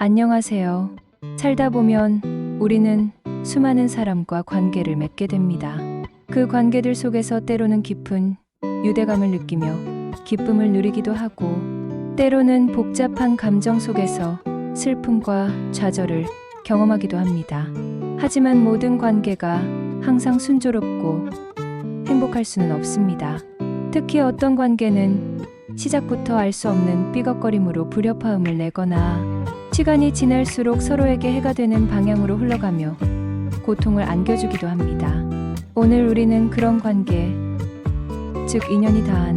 안녕하세요. 살다 보면 우리는 수많은 사람과 관계를 맺게 됩니다. 그 관계들 속에서 때로는 깊은 유대감을 느끼며 기쁨을 누리기도 하고, 때로는 복잡한 감정 속에서 슬픔과 좌절을 경험하기도 합니다. 하지만 모든 관계가 항상 순조롭고 행복할 수는 없습니다. 특히 어떤 관계는 시작부터 알 수 없는 삐걱거림으로 불협화음을 내거나 시간이 지날수록 서로에게 해가 되는 방향으로 흘러가며 고통을 안겨주기도 합니다. 오늘 우리는 그런 관계, 즉 인연이 닿은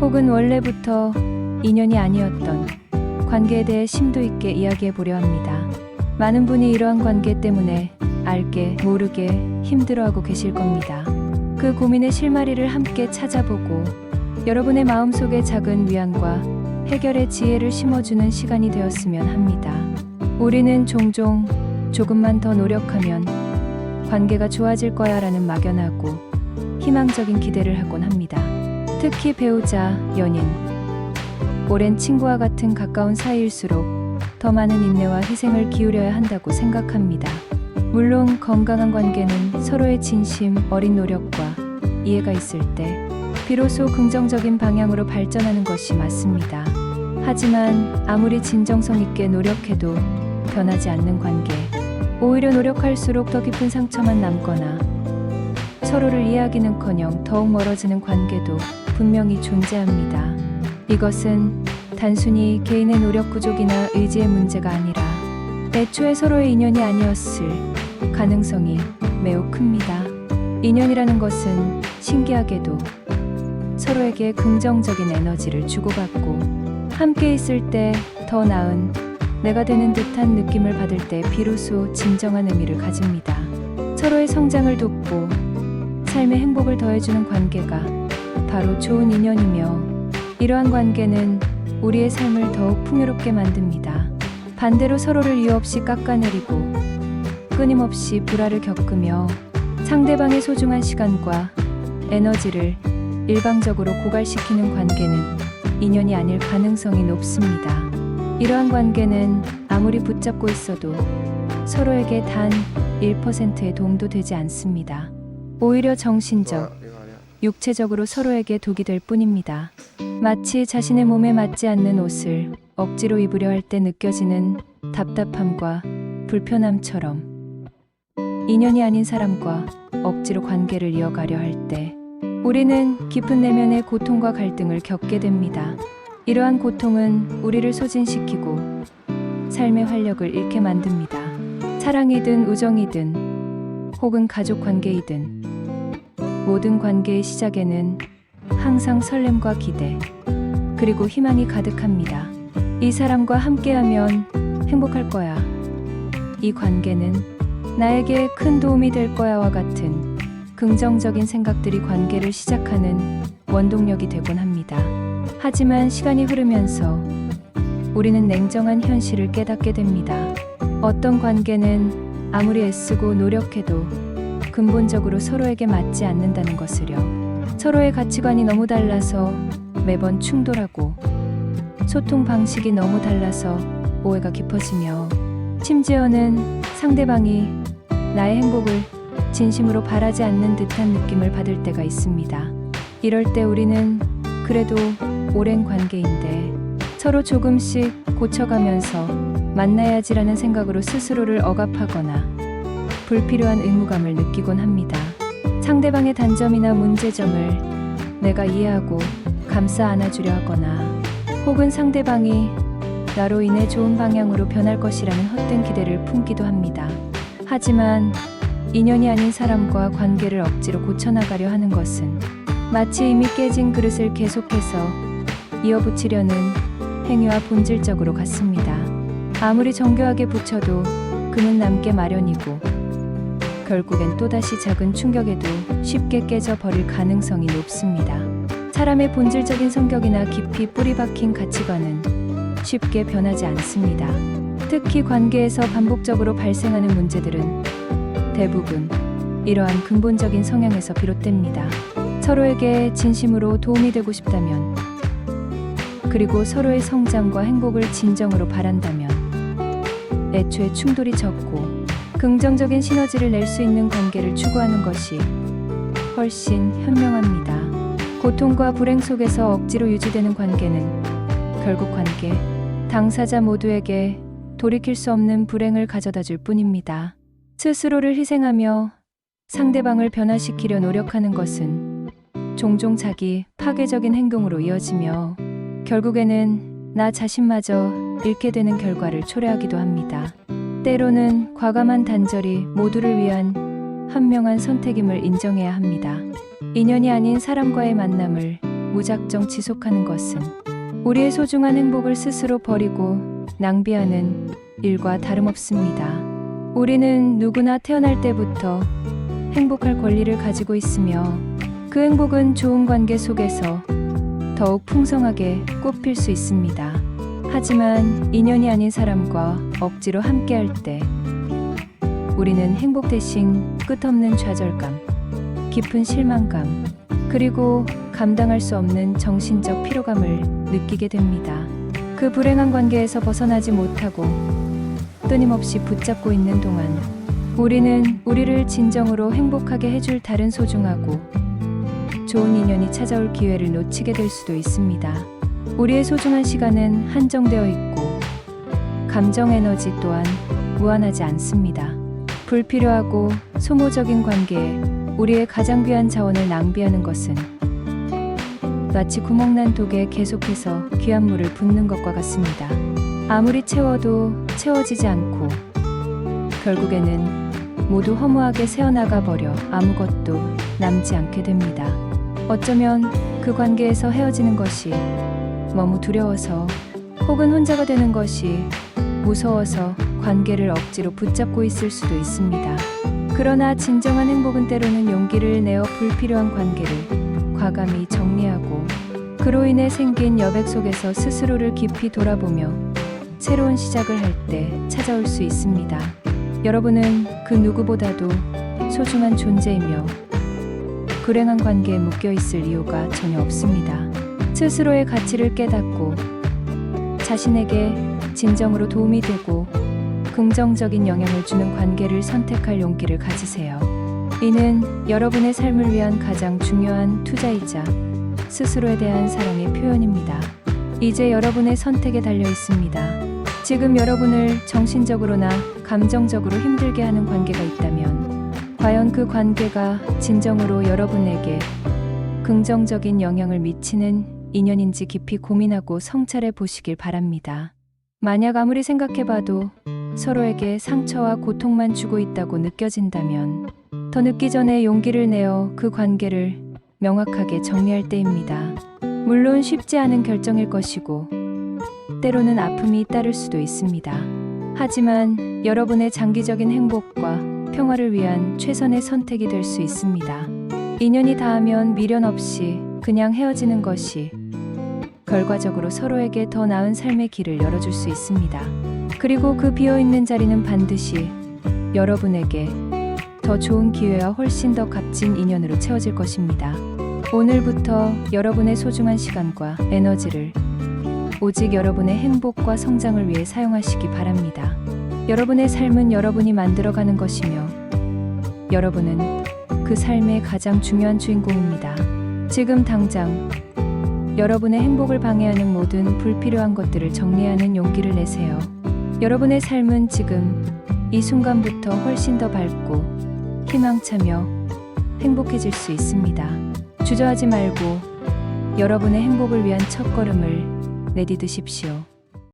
혹은 원래부터 인연이 아니었던 관계에 대해 심도 있게 이야기해 보려 합니다. 많은 분이 이러한 관계 때문에 알게 모르게 힘들어하고 계실 겁니다. 그 고민의 실마리를 함께 찾아보고 여러분의 마음속에 작은 위안과 해결의 지혜를 심어주는 시간이 되었으면 합니다. 우리는 종종 조금만 더 노력하면 관계가 좋아질 거야 라는 막연하고 희망적인 기대를 하곤 합니다. 특히 배우자, 연인, 오랜 친구와 같은 가까운 사이일수록 더 많은 인내와 희생을 기울여야 한다고 생각합니다. 물론 건강한 관계는 서로의 진심 어린 노력과 이해가 있을 때 비로소 긍정적인 방향으로 발전하는 것이 맞습니다. 하지만 아무리 진정성 있게 노력해도 변하지 않는 관계, 오히려 노력할수록 더 깊은 상처만 남거나 서로를 이해하기는커녕 더욱 멀어지는 관계도 분명히 존재합니다. 이것은 단순히 개인의 노력 부족이나 의지의 문제가 아니라 애초에 서로의 인연이 아니었을 가능성이 매우 큽니다. 인연이라는 것은 신기하게도 서로에게 긍정적인 에너지를 주고받고 함께 있을 때 더 나은 내가 되는 듯한 느낌을 받을 때 비로소 진정한 의미를 가집니다. 서로의 성장을 돕고 삶의 행복을 더해주는 관계가 바로 좋은 인연이며, 이러한 관계는 우리의 삶을 더욱 풍요롭게 만듭니다. 반대로 서로를 이유 없이 깎아내리고 끊임없이 불화를 겪으며 상대방의 소중한 시간과 에너지를 일방적으로 고갈시키는 관계는 인연이 아닐 가능성이 높습니다. 이러한 관계는 아무리 붙잡고 있어도 서로에게 단 1%의 도움도 되지 않습니다. 오히려 정신적, 육체적으로 서로에게 독이 될 뿐입니다. 마치 자신의 몸에 맞지 않는 옷을 억지로 입으려 할 때 느껴지는 답답함과 불편함처럼, 인연이 아닌 사람과 억지로 관계를 이어가려 할 때 우리는 깊은 내면의 고통과 갈등을 겪게 됩니다. 이러한 고통은 우리를 소진시키고 삶의 활력을 잃게 만듭니다. 사랑이든 우정이든 혹은 가족 관계이든 모든 관계의 시작에는 항상 설렘과 기대, 그리고 희망이 가득합니다. 이 사람과 함께하면 행복할 거야. 이 관계는 나에게 큰 도움이 될 거야와 같은 긍정적인 생각들이 관계를 시작하는 원동력이 되곤 합니다. 하지만 시간이 흐르면서 우리는 냉정한 현실을 깨닫게 됩니다. 어떤 관계는 아무리 애쓰고 노력해도 근본적으로 서로에게 맞지 않는다는 것을요. 서로의 가치관이 너무 달라서 매번 충돌하고, 소통 방식이 너무 달라서 오해가 깊어지며, 심지어는 상대방이 나의 행복을 진심으로 바라지 않는 듯한 느낌을 받을 때가 있습니다. 이럴 때 우리는 그래도 오랜 관계인데 서로 조금씩 고쳐가면서 만나야지라는 생각으로 스스로를 억압하거나 불필요한 의무감을 느끼곤 합니다. 상대방의 단점이나 문제점을 내가 이해하고 감싸 안아주려 하거나, 혹은 상대방이 나로 인해 좋은 방향으로 변할 것이라는 헛된 기대를 품기도 합니다. 하지만 인연이 아닌 사람과 관계를 억지로 고쳐나가려 하는 것은 마치 이미 깨진 그릇을 계속해서 이어붙이려는 행위와 본질적으로 같습니다. 아무리 정교하게 붙여도 금은 남게 마련이고, 결국엔 또다시 작은 충격에도 쉽게 깨져버릴 가능성이 높습니다. 사람의 본질적인 성격이나 깊이 뿌리 박힌 가치관은 쉽게 변하지 않습니다. 특히 관계에서 반복적으로 발생하는 문제들은 대부분 이러한 근본적인 성향에서 비롯됩니다. 서로에게 진심으로 도움이 되고 싶다면, 그리고 서로의 성장과 행복을 진정으로 바란다면 애초에 충돌이 적고 긍정적인 시너지를 낼 수 있는 관계를 추구하는 것이 훨씬 현명합니다. 고통과 불행 속에서 억지로 유지되는 관계는 결국 관계, 당사자 모두에게 돌이킬 수 없는 불행을 가져다 줄 뿐입니다. 스스로를 희생하며 상대방을 변화시키려 노력하는 것은 종종 자기 파괴적인 행동으로 이어지며 결국에는 나 자신마저 잃게 되는 결과를 초래하기도 합니다. 때로는 과감한 단절이 모두를 위한 현명한 선택임을 인정해야 합니다. 인연이 아닌 사람과의 만남을 무작정 지속하는 것은 우리의 소중한 행복을 스스로 버리고 낭비하는 일과 다름없습니다. 우리는 누구나 태어날 때부터 행복할 권리를 가지고 있으며 그 행복은 좋은 관계 속에서 더욱 풍성하게 꽃필 수 있습니다. 하지만 인연이 아닌 사람과 억지로 함께할 때 우리는 행복 대신 끝없는 좌절감, 깊은 실망감, 그리고 감당할 수 없는 정신적 피로감을 느끼게 됩니다. 그 불행한 관계에서 벗어나지 못하고 끊임없이 붙잡고 있는 동안 우리는 우리를 진정으로 행복하게 해줄 다른 소중하고 좋은 인연이 찾아올 기회를 놓치게 될 수도 있습니다. 우리의 소중한 시간은 한정되어 있고 감정 에너지 또한 무한하지 않습니다. 불필요하고 소모적인 관계에 우리의 가장 귀한 자원을 낭비하는 것은 마치 구멍난 독에 계속해서 귀한 물을 붓는 것과 같습니다. 아무리 채워도 채워지지 않고 결국에는 모두 허무하게 새어나가 버려 아무것도 남지 않게 됩니다. 어쩌면 그 관계에서 헤어지는 것이 너무 두려워서 혹은 혼자가 되는 것이 무서워서 관계를 억지로 붙잡고 있을 수도 있습니다. 그러나 진정한 행복은 때로는 용기를 내어 불필요한 관계를 과감히 정리하고 그로 인해 생긴 여백 속에서 스스로를 깊이 돌아보며 새로운 시작을 할 때 찾아올 수 있습니다. 여러분은 그 누구보다도 소중한 존재이며 불행한 관계에 묶여 있을 이유가 전혀 없습니다. 스스로의 가치를 깨닫고 자신에게 진정으로 도움이 되고 긍정적인 영향을 주는 관계를 선택할 용기를 가지세요. 이는 여러분의 삶을 위한 가장 중요한 투자이자 스스로에 대한 사랑의 표현입니다. 이제 여러분의 선택에 달려 있습니다. 지금 여러분을 정신적으로나 감정적으로 힘들게 하는 관계가 있다면 과연 그 관계가 진정으로 여러분에게 긍정적인 영향을 미치는 인연인지 깊이 고민하고 성찰해 보시길 바랍니다. 만약 아무리 생각해봐도 서로에게 상처와 고통만 주고 있다고 느껴진다면 더 늦기 전에 용기를 내어 그 관계를 명확하게 정리할 때입니다. 물론 쉽지 않은 결정일 것이고 때로는 아픔이 따를 수도 있습니다. 하지만 여러분의 장기적인 행복과 평화를 위한 최선의 선택이 될 수 있습니다. 인연이 닿으면 미련 없이 그냥 헤어지는 것이 결과적으로 서로에게 더 나은 삶의 길을 열어줄 수 있습니다. 그리고 그 비어있는 자리는 반드시 여러분에게 더 좋은 기회와 훨씬 더 값진 인연으로 채워질 것입니다. 오늘부터 여러분의 소중한 시간과 에너지를 오직 여러분의 행복과 성장을 위해 사용하시기 바랍니다. 여러분의 삶은 여러분이 만들어가는 것이며 여러분은 그 삶의 가장 중요한 주인공입니다. 지금 당장 여러분의 행복을 방해하는 모든 불필요한 것들을 정리하는 용기를 내세요. 여러분의 삶은 지금 이 순간부터 훨씬 더 밝고 희망차며 행복해질 수 있습니다. 주저하지 말고 여러분의 행복을 위한 첫걸음을 내디디십시오.